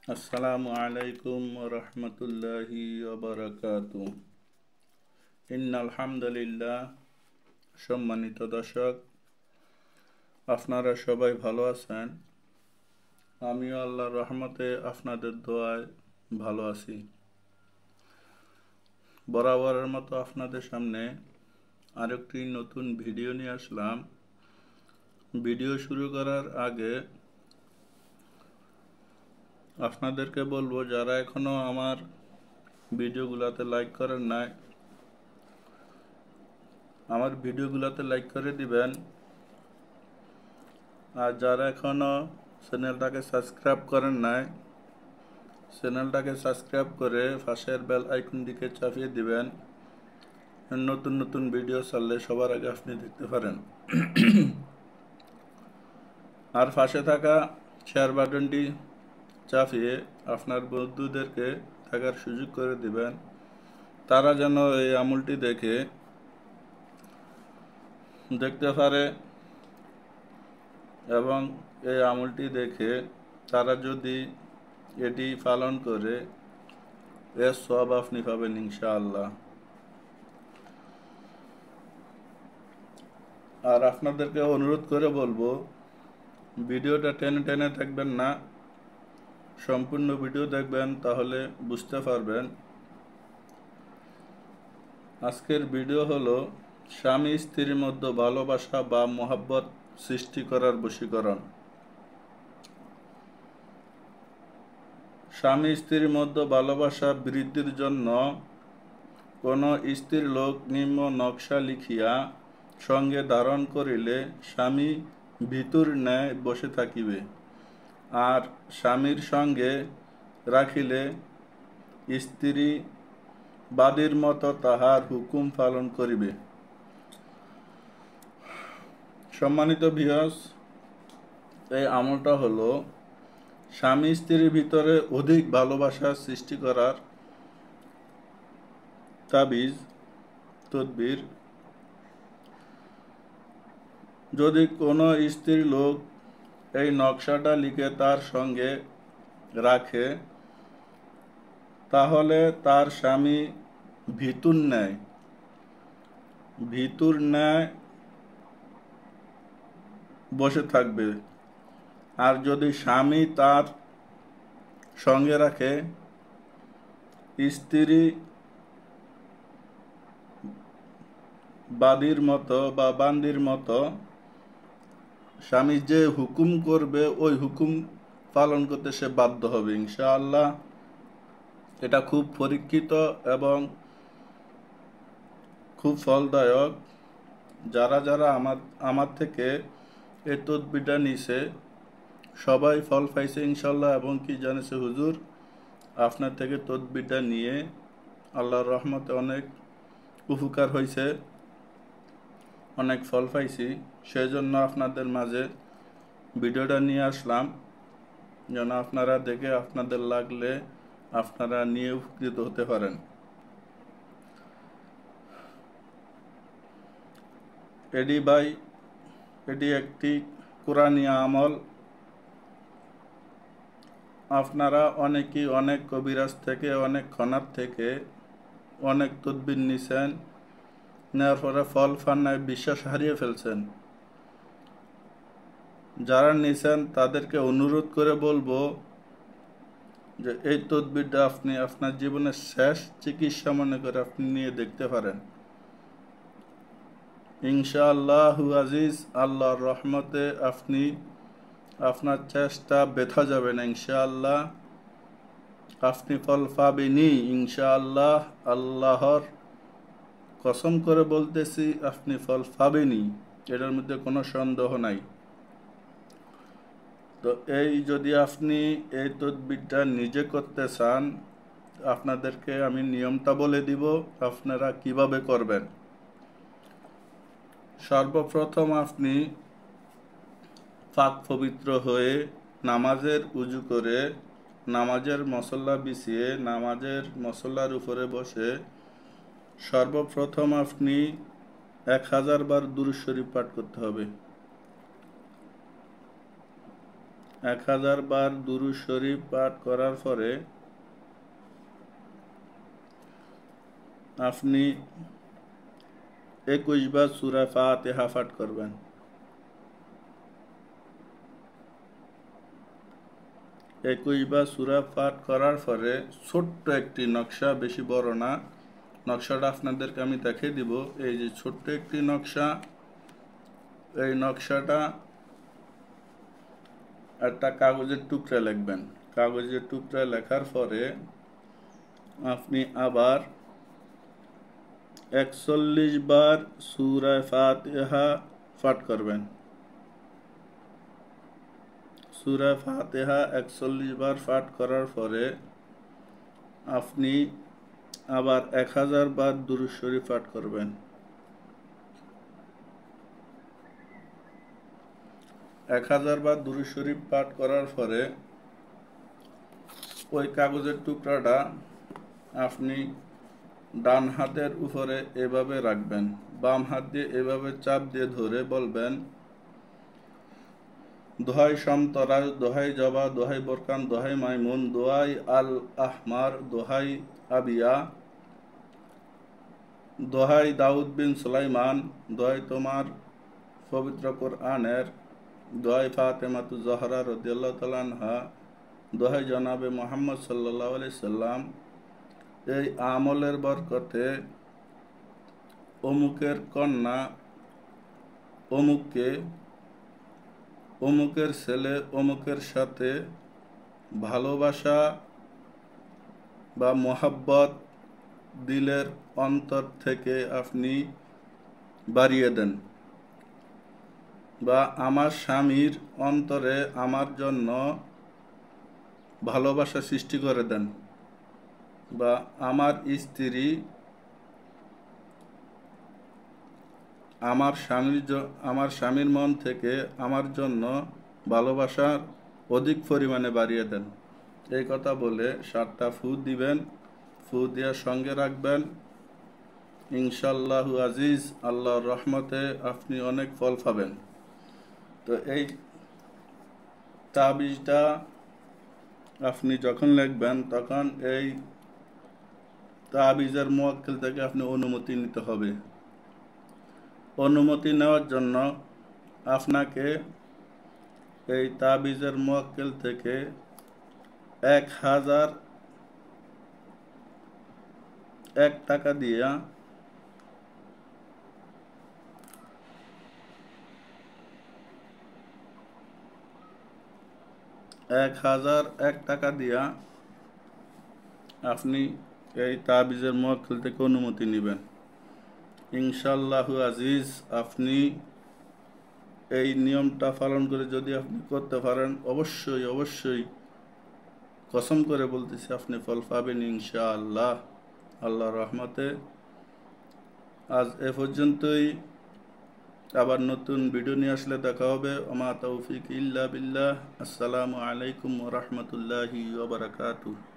আসসালামু আলাইকুম ওয়া রাহমাতুল্লাহি ওয়া বারাকাতুহু। ইন্নাল হামদুলিল্লাহ। সম্মানিত দর্শক, আপনারা সবাই ভালো আছেন? আমিও আল্লাহর রহমতে আপনাদের দোয়ায় ভালো আছি। বরাবরের মতো আপনাদের সামনে আরেকটি নতুন ভিডিও নিয়ে আসলাম। ভিডিও শুরু করার আগে আপনাদেরকে বলবো, যারা এখনো আমার ভিডিওগুলোতে লাইক করেন নাই, আমার ভিডিওগুলোতে লাইক করে দিবেন। আর যারা এখনো চ্যানেলটাকে সাবস্ক্রাইব করেন নাই, চ্যানেলটাকে সাবস্ক্রাইব করে পাশের বেল আইকনটিকে চাপিয়ে দিবেন। নতুন নতুন ভিডিও ছাড়লে সবার আগে আপনি দেখতে পারেন। আর পাশে থাকা শেয়ার বাটনটি চাপিয়ে আপনার বন্ধুদেরকে থাকার সুযোগ করে দিবেন, তারা যেন এই আমলটি দেখতে পারে এবং এই আমলটি দেখে তারা যদি এটি পালন করে এর সওয়াব আপনি পাবেন ইনশাআল্লাহ। আর আপনাদেরকে অনুরোধ করে বলবো, ভিডিওটা টেনে টেনে দেখবেন না, সম্পূর্ণ ভিডিও দেখবেন, তাহলে বুঝতে পারবেন। আজকের ভিডিও হলো স্বামী স্ত্রীর মধ্যে ভালোবাসা বা মহব্বত সৃষ্টি করার বশীকরণ। স্বামী স্ত্রীর মধ্যে ভালোবাসা বৃদ্ধির জন্য কোন স্ত্রীর লোক নিম্ন নকশা লিখিয়া সঙ্গে ধারণ করিলে স্বামী ভিতুর ন্যায় বসে থাকিবে, আর স্বামীর সঙ্গে রাখিলে স্ত্রী বাদীর মতো তাহার হুকুম পালন করিবে। সম্মানিত ভিউয়ার্স, এই আমলটা হলো স্বামী স্ত্রীর ভিতরে অধিক ভালোবাসা সৃষ্টি করার তাবিজ তদবির। যদি কোনো স্ত্রী লোক এই নকশাটা লিখে তার সঙ্গে রাখে, তাহলে তার স্বামী ভিতুর ন্যায় বসে থাকবে। আর যদি স্বামী তার সঙ্গে রাখে, স্ত্রী বাদীর মতো বা বান্দির মতো স্বামী যে হুকুম করবে ওই হুকুম পালন করতে সে বাধ্য হবে ইনশাআল্লাহ। এটা খুব পরীক্ষিত এবং খুব ফলদায়ক। যারা যারা আমার থেকে এই তদবিরটা নিছে সবাই ফল পাইছে ইনশাআল্লাহ, এবং কি জানেছে, হুজুর আপনার থেকে তদবিরটা নিয়ে আল্লাহর রহমতে অনেক উপকার হয়েছে, অনেক ফল পাইছি। সেই জন্য আপনাদের মাঝে ভিডিওটা নিয়ে আসলাম, যেন আপনারা দেখে আপনাদের লাগলে আপনারা নিয়ে উপকৃত হতে পারেন। এটি একটি কোরআনী আমল। আপনারা অনেকেই অনেক কবিরাজ থেকে, অনেক খনার থেকে অনেক তদবির নিছেন, নেওয়ার পরে ফল পান নাই, বিশ্বাস হারিয়ে ফেলছেন। যারা নিছেন তাদেরকে অনুরোধ করে বলবো যে এই তদবিরটা আপনি আপনার জীবনের শেষ চিকিৎসা মনে করে আপনি নিয়ে দেখতে পারেন। ইনশাআল্লাহ আজিজ, আল্লাহর রহমতে আপনি আপনার চেষ্টা ব্যথা যাবে না ইনশাআল্লাহ, আপনি ফল পাবেনই ইনশাআল্লাহ। আল্লাহর কসম করে বলতেছি, আপনি ফল পাবেনই, এটার মধ্যে কোনো সন্দেহ নাই। তো যদি আপনি এই তদবিরটা নিজে করতে চান, আপনাদেরকে আমি নিয়মটা বলে দিব আপনারা কিভাবে করবেন। সর্বপ্রথম আপনি পাক পবিত্র হয়ে নামাজের উজু করে, নামাজের মসল্লা বিছিয়ে, নামাজের মসল্লার উপরে বসে সর্বপ্রথম আপনি 1000 বার দুরূদ শরীফ পাঠ করতে হবে। 1000 বার দুরূদ শরীফ পাঠ করার পরে আপনি 21 বার সূরা ফাতিহা পাঠ করবেন। 21 বার সূরা পাঠ করার পরে ছোট্ট একটি নকশা, বেশি বড় না, নকশাটা আপনাদেরকে আমি দেখিয়ে দিব। এই যে ছোট্ট একটি নকশা, এই নকশাটা একটা কাগজের টুকরা লিখবেন। কাগজের টুকরা লেখার পরে আপনি আবার 41 বার সূরা ফাতিহা পাঠ করবেন। সূরা ফাতিহা 41 বার পাঠ করার পরে আপনি আবার 1000 বার দুরূদ শরীফ পাঠ করবেন। 1000 বার দুরূদ শরীফ পাঠ করার পরে ওই কাগজের টুকরাটা আপনি ডান হাতের উপরে এভাবে রাখবেন, বাম হাত দিয়ে এভাবে চাপ দিয়ে ধরে বলবেন, দোহাই সমতরাজ, দোহাই জবা, দোহাই বোরকান, দোহাই মাইমুন, দোহাই আল আহমার, দোহাই আবিয়া, দোহাই দাউদ বিন সুলাইমান, দোহাই তোমার পবিত্র কোরআনের, দোহাই ফাতেমাতু জহরা রাদিয়াল্লাহু তাআলা আনহা, দোহাই জনাবে মুহাম্মদ সাল্লাল্লাহু আলাইহি সাল্লাম, এই আমলের বরকতে অমুকের কন্যা অমুককে, অমুকের ছেলে অমুকের সাথে ভালোবাসা বা মহাব্বত দিলের অন্তর থেকে আপনি বাড়িয়ে দেন, বা আমার স্বামীর অন্তরে আমার জন্য ভালোবাসা সৃষ্টি করে দেন, বা আমার স্ত্রী আমার স্বামীর মন থেকে আমার জন্য ভালোবাসার অধিক পরিমাণে বাড়িয়ে দেন। এই কথা বলে 7টা ফু দিবেন। ফু দেওয়ার সঙ্গে রাখবেন। ইনশাআল্লাহু আজিজ, আল্লাহর রহমতে আপনি অনেক ফল পাবেন। তো এই তাবিজটা আপনি যখন লিখবেন তখন এই তাবিজের মুয়াক্কিল থেকে আপনি অনুমতি নিতে হবে। অনুমতি নেওয়ার জন্য আপনাকে এই তাবিজের মুয়াক্কিল থেকে 1001 টাকা দিয়া 1001 টাকা দিয়া আপনি এই তাবিজের মুয়াক্কিল থেকে অনুমতি নেবেন। ইনশাআল্লাহু আজিজ, আপনি এই নিয়মটা পালন করে যদি আপনি করতে পারেন, অবশ্যই অবশ্যই কসম করে বলতেছি আপনি ফল পাবেন ইনশাআল্লাহ, আল্লাহর রহমতে। আজ এ পর্যন্তই। আবার নতুন ভিডিও নিয়ে আসলে দেখা হবে। ওমা তৌফিক ইল্লা বিল্লাহ। আসসালামু আলাইকুম ওয়া রাহমাতুল্লাহি ওয়া বারাকাতুহু।